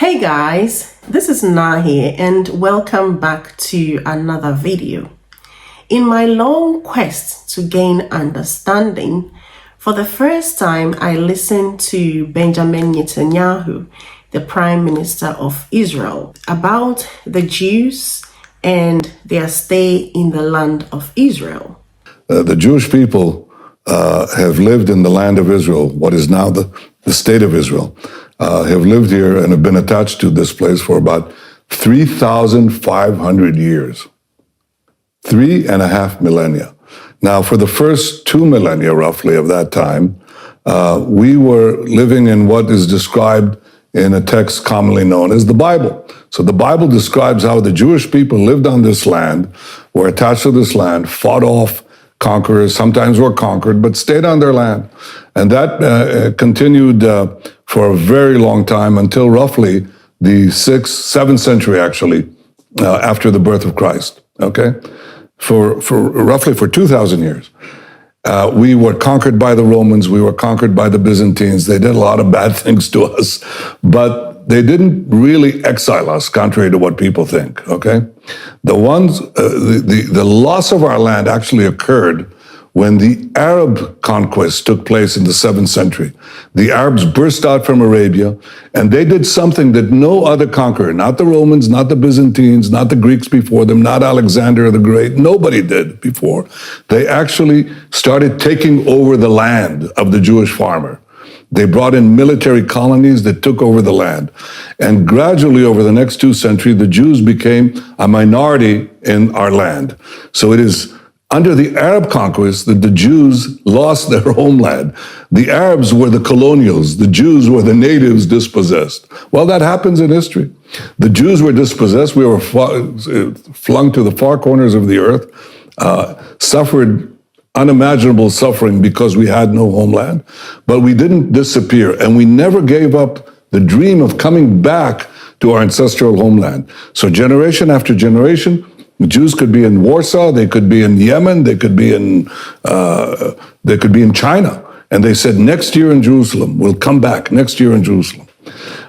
Hey guys, this is Na here and welcome back to another video. In my long quest to gain understanding, for the first time I listened to Benjamin Netanyahu, the Prime Minister of Israel, about the Jews and their stay in the land of Israel. The Jewish people have lived in the land of Israel, what is now the state of Israel, have lived here and have been attached to this place for about 3,500 years. 3.5 millennia. Now, for the first 2 millennia, roughly, of that time, we were living in what is described in a text commonly known as the Bible. So the Bible describes how the Jewish people lived on this land, were attached to this land, fought off conquerors, sometimes were conquered, but stayed on their land. And that continued for a very long time until roughly the 6th, 7th century, actually, after the birth of Christ, okay? For roughly 2,000 years. We were conquered by the Romans, we were conquered by the Byzantines. They did a lot of bad things to us, but they didn't really exile us, contrary to what people think, okay? The loss of our land actually occurred when the Arab conquest took place in the 7th century. The Arabs burst out from Arabia, and they did something that no other conqueror, not the Romans, not the Byzantines, not the Greeks before them, not Alexander the Great, nobody did before. They actually started taking over the land of the Jewish farmer. They brought in military colonies that took over the land. And gradually, over the next 2 centuries, the Jews became a minority in our land. So it is under the Arab conquest that the Jews lost their homeland. The Arabs were the colonials. The Jews were the natives dispossessed. Well, that happens in history. The Jews were dispossessed. We were flung to the far corners of the earth, suffered unimaginable suffering because we had no homeland, but we didn't disappear, and we never gave up the dream of coming back to our ancestral homeland. So generation after generation, the Jews could be in Warsaw, they could be in Yemen, they could be in China, and they said, next year in Jerusalem, we'll come back next year in Jerusalem.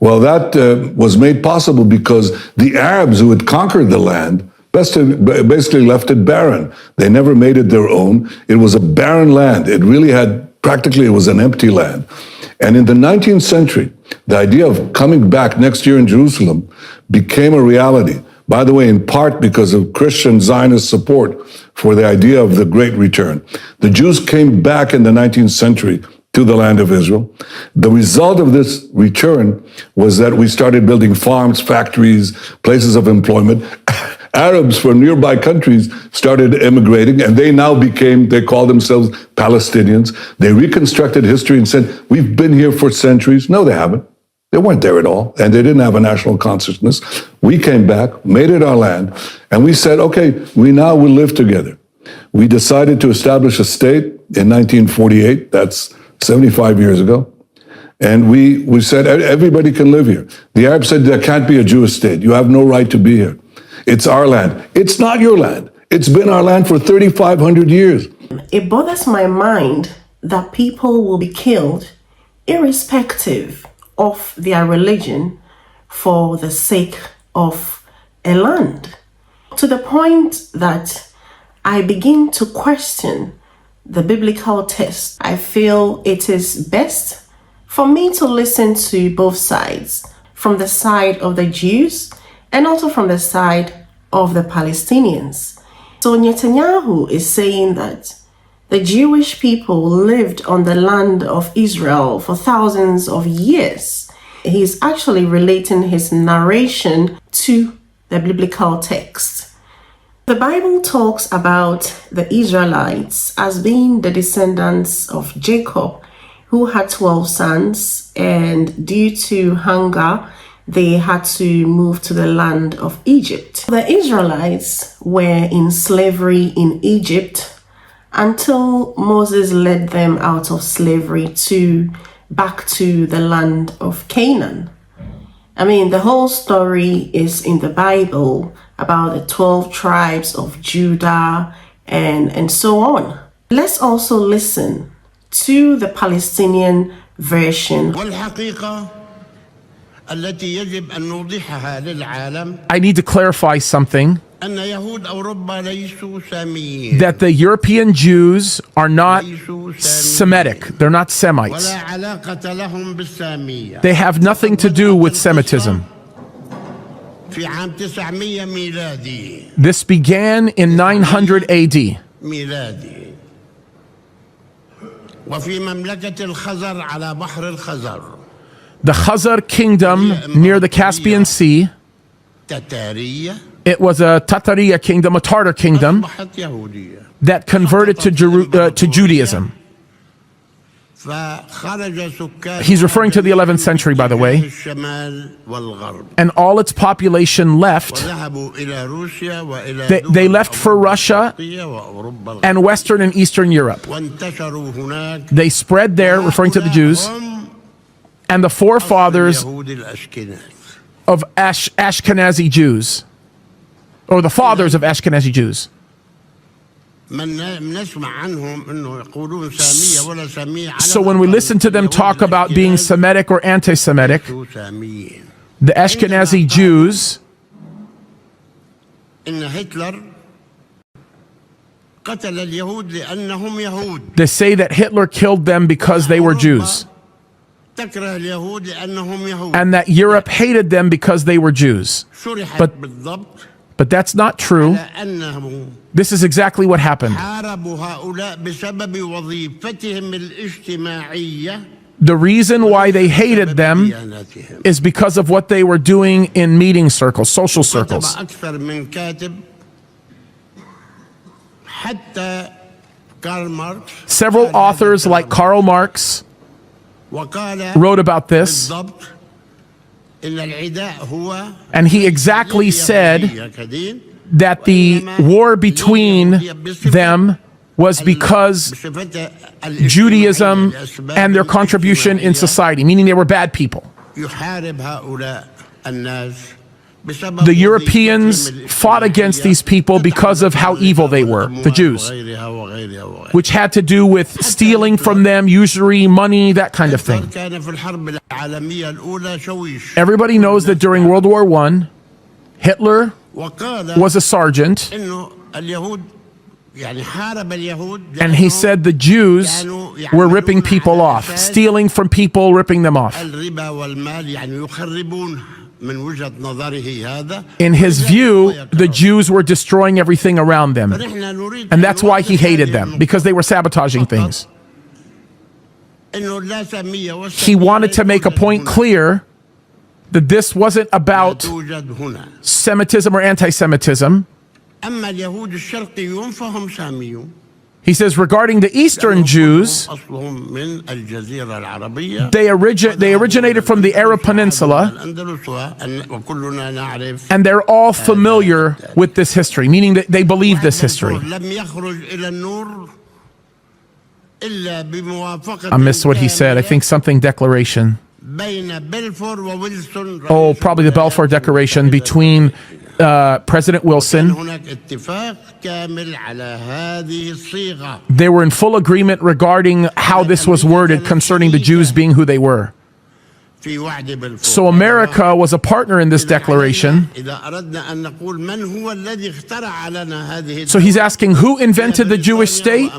Well, that was made possible because the Arabs who had conquered the land basically left it barren. They never made it their own. It was a barren land. It really practically it was an empty land. And in the 19th century, the idea of coming back next year in Jerusalem became a reality. By the way, in part because of Christian Zionist support for the idea of the Great Return. The Jews came back in the 19th century to the land of Israel. The result of this return was that we started building farms, factories, places of employment. Arabs from nearby countries started immigrating, and they call themselves Palestinians. They reconstructed history and said, we've been here for centuries. No, they haven't. They weren't there at all, and they didn't have a national consciousness. We came back, made it our land, and we said, okay, we now will live together. We decided to establish a state in 1948, that's 75 years ago, and we said, everybody can live here. The Arabs said, there can't be a Jewish state. You have no right to be here. It's our land. It's not your land. It's been our land for 3,500 years. It bothers my mind that people will be killed irrespective of their religion for the sake of a land, to the point that I begin to question the biblical text. I feel it is best for me to listen to both sides, from the side of the Jews and also from the side of the Palestinians. So Netanyahu is saying that the Jewish people lived on the land of Israel for thousands of years. He's actually relating his narration to the biblical text. The Bible talks about the Israelites as being the descendants of Jacob, who had 12 sons, and due to hunger, they had to move to the land of Egypt. The Israelites were in slavery in Egypt until Moses led them out of slavery back to the land of Canaan. I mean, the whole story is in the Bible about the 12 tribes of Judah and so on. Let's also listen to the Palestinian version. التي يجب أن نوضحها للعالم I need to clarify something, أن يهود أوروبا ليسوا ساميين that the European Jews are not Semitic. They're not Semites. ولا علاقة لهم بالسامية. They have nothing to do with Semitism. في عام 900 ميلادي. This began in 900 AD. ميلادي. وفي مملكة الخزر على بحر الخزر. The Khazar kingdom near the Caspian Sea, تتارية. it was a Tatariya kingdom, a Tartar kingdom, أصبحت يهودية. that converted to Judaism. فخرج سكان. He's referring to the 11th century, by the way. الشمال والغرب. And all its population left. وذهبوا إلى روسيا وإلى They left for Russia وأوروبا and Western and Eastern Europe. وانتشروا هناك. They spread there, referring to the Jews, and the forefathers يهود الأشكناز. of Ashkenazi Jews, or the fathers of Ashkenazi Jews. نسمع عنهم إنه يقولون سامية ولا سامية. So when we listen to them talk about being Semitic or anti-Semitic, the Ashkenazi Jews, إن هتلر قتل اليهود لأنهم يهود. they say that Hitler killed them because they were Jews, تكره اليهود لأنهم يهود. and that Europe hated them because they were Jews. شرحت But- بالضبط. But that's not true. لأنهم This is exactly what happened. حاربوا هؤلاء بسبب وظيفتهم الاجتماعية. The reason why they hated them ديانتهم. is because of what they were doing in meeting circles, social circles. كتب أكثر من كاتب حتى كارل ماركس. Several authors like Karl Marx وقال wrote about this, بالضبط إن العداء هو and he exactly said كدين that the war between them was because بصفته Judaism الأسباب and their contribution in society, meaning they were bad people. يحارب هؤلاء الناس بسبب The Europeans fought against these people because of how evil they were, the Jews, which had to do with stealing from them, usury, money, that kind of thing. كان في الحرب العالمية الأولى شويش. Everybody knows that during World War I, Hitler وقال was a sergeant, إنه اليهود يعني حارب اليهود and he said the Jews were ripping people off, stealing from people, ripping them off. الربا والمال يعني يخربون من وجهة نظره هذا. In his view, the Jews were destroying everything around them. فنحن نريد And that's why he hated them, because they were sabotaging things. إنه لا سامية ولا He wanted to make a point clear that this wasn't about توجد هنا. Semitism or anti-Semitism. أما اليهود الشرقيون فهم ساميون. He says regarding the Eastern Jews, أصلهم من الجزيرة العربية. they originated from the Arab Peninsula, الأندلس وكلنا نعرف. and they're all familiar with this history, meaning that they believe this history. لم يخرج إلى النور إلا بموافقة. I missed what he said. I think something declaration. بين بلفور وويلسون. Oh, probably the Balfour Declaration between President Wilson. هناك اتفاق كامل على هذه الصيغة. They were in full agreement regarding how this was worded concerning the Jews being who they were. في وعد بلفور. So America was a partner in this declaration. إذا أردنا أن نقول من هو الذي اخترع لنا هذه. So he's asking who invented the Jewish state?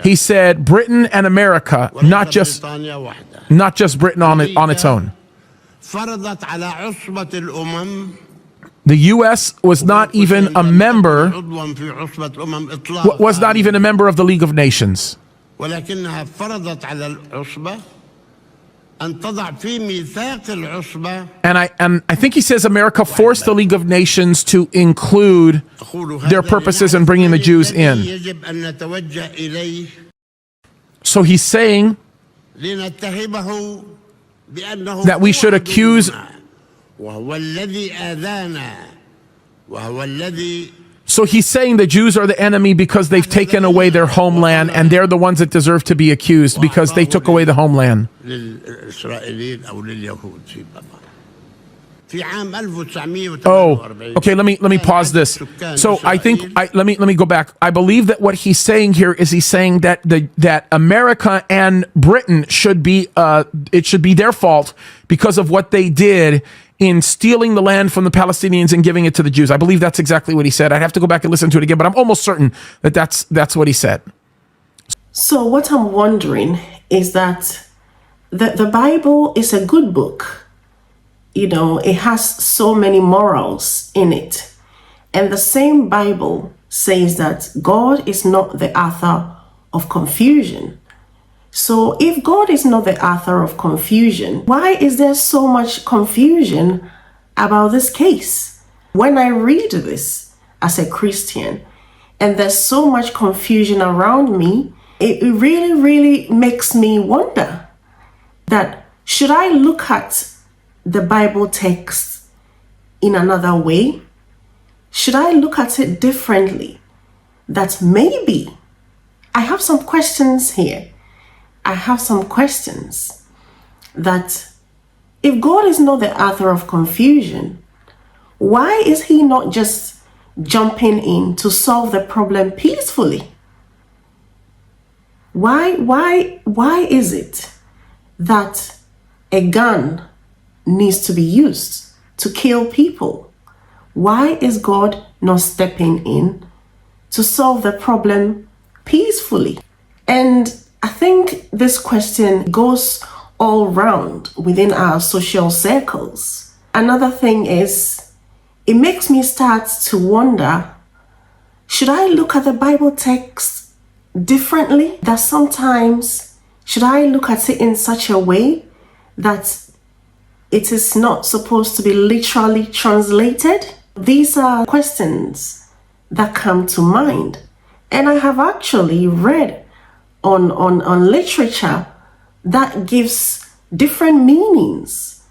He said Britain and America, not just Britain on its own. فرضت على عصبة الأمم. The U.S. was not even a member, عضواً في عصبة الأمم إطلاقاً. was not even a member of the League of Nations. ولكنها فرضت على العصبة أن تضع في ميثاق العصبة. And I think he says America forced the League of Nations to include their purposes in bringing the Jews in. يجب أن نتوجه إليه. So he's saying لنتهمه بأنه that we should accuse. وهو الذي آذانا وهو الذي. So he's saying the Jews are the enemy because they've taken away their homeland, and they're the ones that deserve to be accused because they took away the homeland. للإسرائيليين أو لليهود في في عام 1948. Oh, okay. Let me pause this. So I think let me go back. I believe that what he's saying here is he's saying that that America and Britain should be it should be their fault because of what they did in stealing the land from the Palestinians and giving it to the Jews. I believe that's exactly what he said. I'd have to go back and listen to it again, but I'm almost certain that that's what he said. So what I'm wondering is that the Bible is a good book. You know, it has so many morals in it. And the same Bible says that God is not the author of confusion. So if God is not the author of confusion, why is there so much confusion about this case? When I read this as a Christian and there's so much confusion around me, it really, really makes me wonder that should I look at the Bible text in another way? Should I look at it differently? That maybe I have some questions here. I have some questions that if God is not the author of confusion, why is he not just jumping in to solve the problem peacefully? Why is it that a gun needs to be used to kill people? Why is God not stepping in to solve the problem peacefully? And I think this question goes all round within our social circles. Another thing is, it makes me start to wonder, should I look at the Bible text differently? That sometimes, should I look at it in such a way that it is not supposed to be literally translated? These are questions that come to mind. And I have actually read on literature that gives different meanings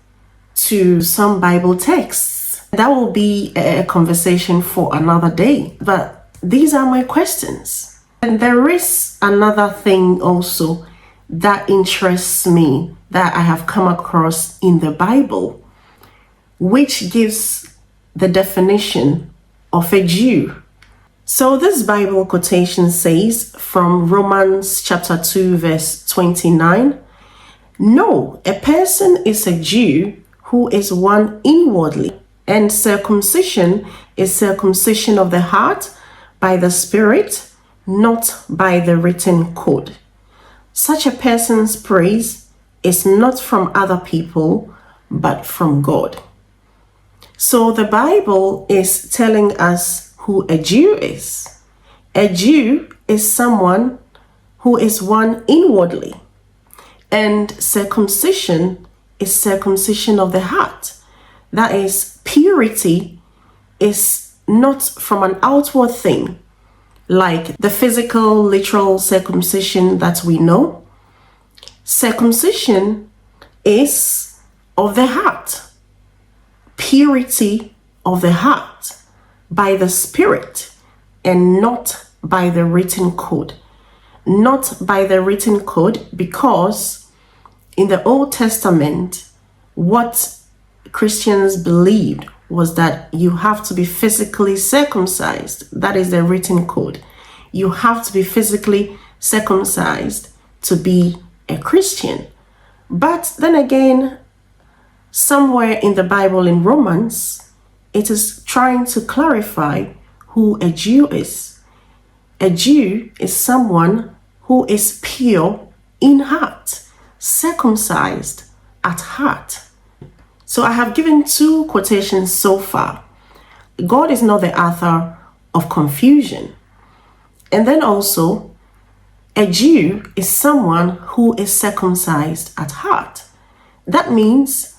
to some Bible texts. That will be a conversation for another day. But these are my questions. And there is another thing also that interests me that I have come across in the Bible, which gives the definition of a Jew. So this Bible quotation says from Romans chapter 2 verse 29, "No, a person is a Jew who is one inwardly, and circumcision is circumcision of the heart by the Spirit, not by the written code. Such a person's praise is not from other people, but from God." So the Bible is telling us who a Jew is. A Jew is someone who is one inwardly. And circumcision is circumcision of the heart. That is, purity is not from an outward thing, like the physical, literal circumcision that we know. Circumcision is of the heart. Purity of the heart by the Spirit and not by the written code. Not by the written code because in the Old Testament, what Christians believed was that you have to be physically circumcised. That is the written code. You have to be physically circumcised to be a Christian. But then again, somewhere in the Bible in Romans, it is trying to clarify who a Jew is. A Jew is someone who is pure in heart, circumcised at heart. So I have given two quotations so far. God is not the author of confusion. And then also, a Jew is someone who is circumcised at heart. That means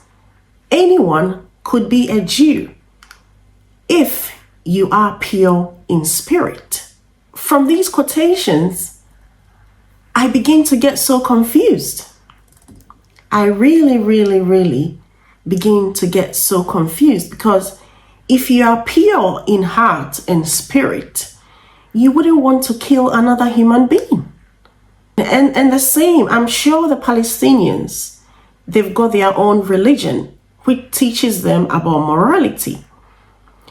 anyone could be a Jew if you are pure in spirit. From these quotations, I begin to get so confused. I really begin to get so confused because if you are pure in heart and spirit, you wouldn't want to kill another human being. And the same, I'm sure the Palestinians, they've got their own religion which teaches them about morality.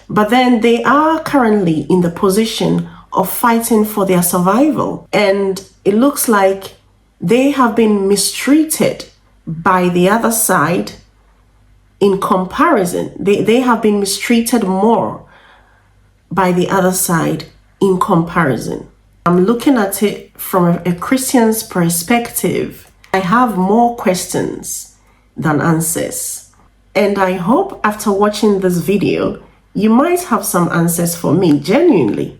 But then they are currently in the position of fighting for their survival. And it looks like they have been mistreated by the other side in comparison. They have been mistreated more by the other side in comparison. I'm looking at it from a Christian's perspective. I have more questions than answers. And I hope after watching this video, you might have some answers for me, genuinely.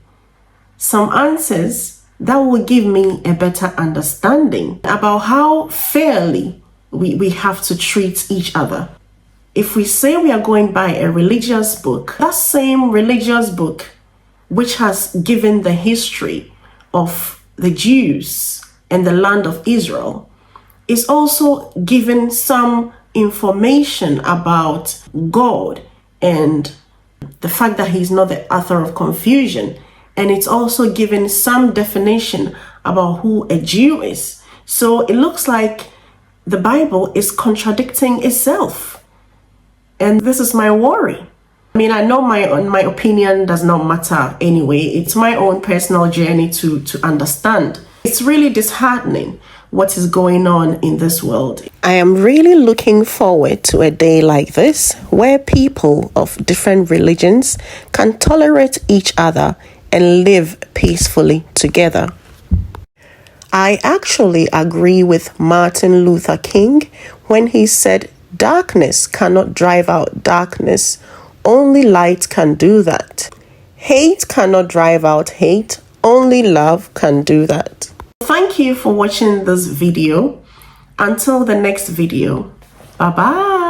Some answers that will give me a better understanding about how fairly we have to treat each other. If we say we are going by a religious book, that same religious book, which has given the history of the Jews and the land of Israel, is also given some information about God and the fact that he's not the author of confusion. And it's also given some definition about who a Jew is. So it looks like the Bible is contradicting itself. And this is my worry. I mean, I know my opinion does not matter anyway. It's my own personal journey to understand. It's really disheartening what is going on in this world. I am really looking forward to a day like this where people of different religions can tolerate each other and live peacefully together. I actually agree with Martin Luther King when he said, "Darkness cannot drive out darkness. Only light can do that. Hate cannot drive out hate. Only love can do that." Thank you for watching this video. Until the next video, bye-bye.